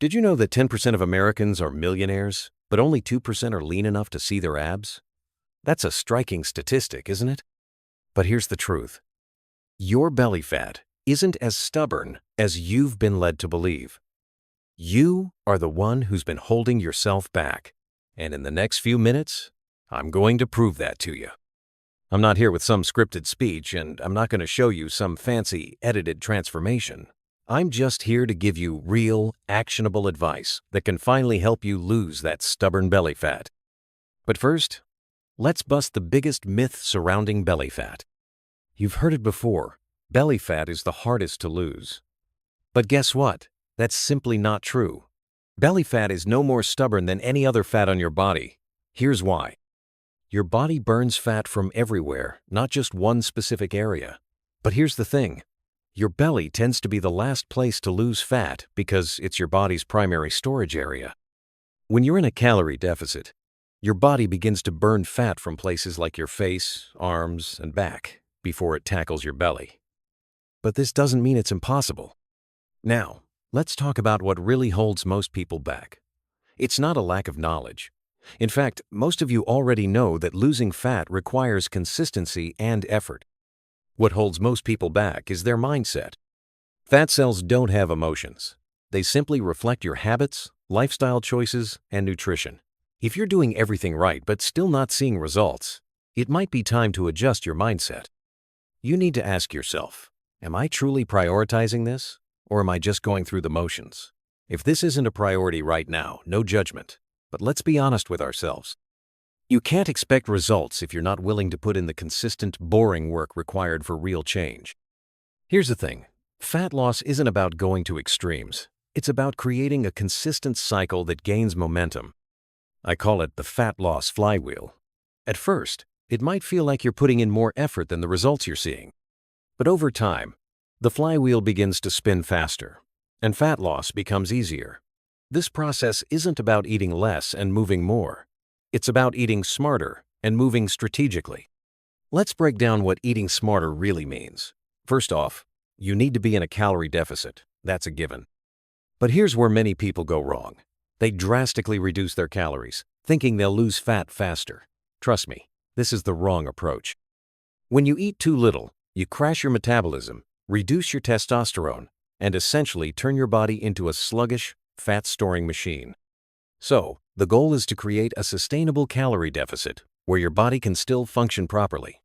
Did you know that 10% of Americans are millionaires, but only 2% are lean enough to see their abs? That's a striking statistic, isn't it? But here's the truth. Your belly fat isn't as stubborn as you've been led to believe. You are the one who's been holding yourself back. And in the next few minutes, I'm going to prove that to you. I'm not here with some scripted speech, and I'm not going to show you some fancy, edited transformation. I'm just here to give you real, actionable advice that can finally help you lose that stubborn belly fat. But first, let's bust the biggest myth surrounding belly fat. You've heard it before. Belly fat is the hardest to lose. But guess what? That's simply not true. Belly fat is no more stubborn than any other fat on your body. Here's why. Your body burns fat from everywhere, not just one specific area. But here's the thing. Your belly tends to be the last place to lose fat because it's your body's primary storage area. When you're in a calorie deficit, your body begins to burn fat from places like your face, arms, and back before it tackles your belly. But this doesn't mean it's impossible. Now, let's talk about what really holds most people back. It's not a lack of knowledge. In fact, most of you already know that losing fat requires consistency and effort. What holds most people back is their mindset. Fat cells don't have emotions. They simply reflect your habits, lifestyle choices, and nutrition. If you're doing everything right but still not seeing results, it might be time to adjust your mindset. You need to ask yourself, am I truly prioritizing this, or am I just going through the motions? If this isn't a priority right now, no judgment, but let's be honest with ourselves. You can't expect results if you're not willing to put in the consistent, boring work required for real change. Here's the thing. Fat loss isn't about going to extremes. It's about creating a consistent cycle that gains momentum. I call it the fat loss flywheel. At first, it might feel like you're putting in more effort than the results you're seeing. But over time, the flywheel begins to spin faster, and fat loss becomes easier. This process isn't about eating less and moving more. It's about eating smarter and moving strategically. Let's break down what eating smarter really means. First off, you need to be in a calorie deficit. That's a given. But here's where many people go wrong. They drastically reduce their calories, thinking they'll lose fat faster. Trust me, this is the wrong approach. When you eat too little, you crash your metabolism, reduce your testosterone, and essentially turn your body into a sluggish, fat-storing machine. So, the goal is to create a sustainable calorie deficit where your body can still function properly.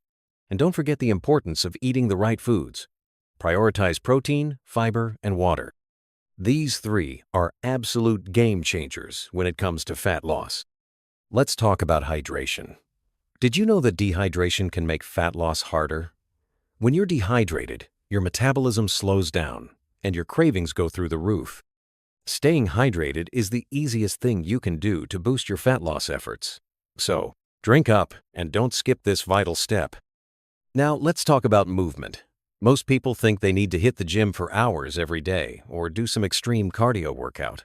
And don't forget the importance of eating the right foods. Prioritize protein, fiber, and water. These three are absolute game changers when it comes to fat loss. Let's talk about hydration. Did you know that dehydration can make fat loss harder? When you're dehydrated, your metabolism slows down and your cravings go through the roof. Staying hydrated is the easiest thing you can do to boost your fat loss efforts. So, drink up and don't skip this vital step. Now, let's talk about movement. Most people think they need to hit the gym for hours every day or do some extreme cardio workout.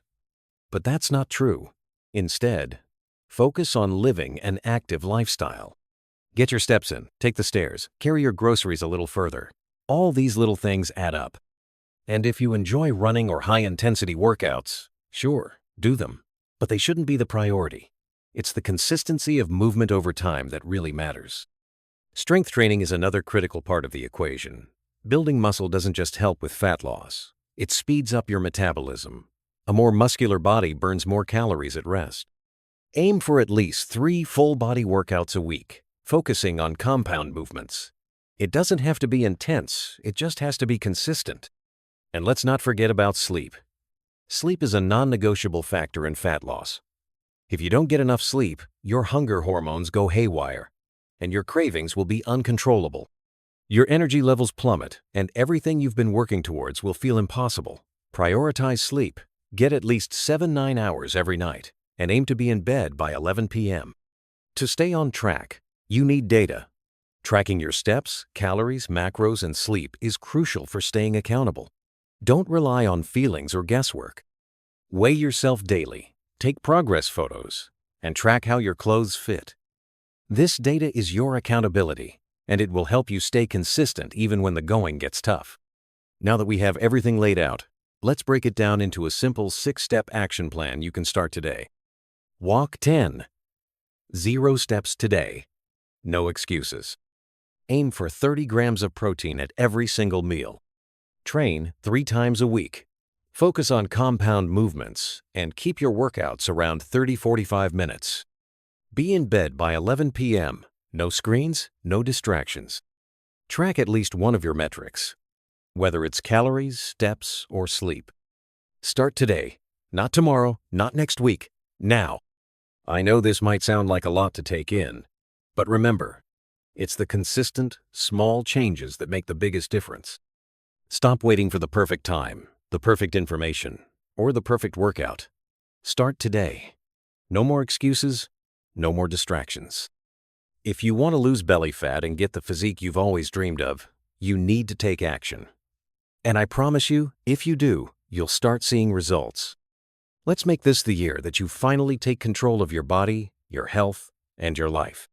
But that's not true. Instead, focus on living an active lifestyle. Get your steps in, take the stairs, carry your groceries a little further. All these little things add up. And if you enjoy running or high-intensity workouts, sure, do them. But they shouldn't be the priority. It's the consistency of movement over time that really matters. Strength training is another critical part of the equation. Building muscle doesn't just help with fat loss. It speeds up your metabolism. A more muscular body burns more calories at rest. Aim for at least 3 full-body workouts a week, focusing on compound movements. It doesn't have to be intense, it just has to be consistent. And let's not forget about sleep. Sleep is a non-negotiable factor in fat loss. If you don't get enough sleep, your hunger hormones go haywire, and your cravings will be uncontrollable. Your energy levels plummet, and everything you've been working towards will feel impossible. Prioritize sleep. Get at least 7-9 hours every night, and aim to be in bed by 11 p.m. To stay on track, you need data. Tracking your steps, calories, macros, and sleep is crucial for staying accountable. Don't rely on feelings or guesswork. Weigh yourself daily, take progress photos, and track how your clothes fit. This data is your accountability, and it will help you stay consistent even when the going gets tough. Now that we have everything laid out, Let's break it down into a simple 6-step action plan you can start today. Walk 10. 0 steps today. No excuses. Aim for 30 grams of protein at every single meal. Train 3 times a week. Focus on compound movements and keep your workouts around 30-45 minutes. Be in bed by 11 p.m. No screens, no distractions. Track at least one of your metrics, whether it's calories, steps, or sleep. Start today, not tomorrow, not next week, now. I know this might sound like a lot to take in, but remember, it's the consistent, small changes that make the biggest difference. Stop waiting for the perfect time, the perfect information, or the perfect workout. Start today. No more excuses, no more distractions. If you want to lose belly fat and get the physique you've always dreamed of, you need to take action. And I promise you, if you do, you'll start seeing results. Let's make this the year that you finally take control of your body, your health, and your life.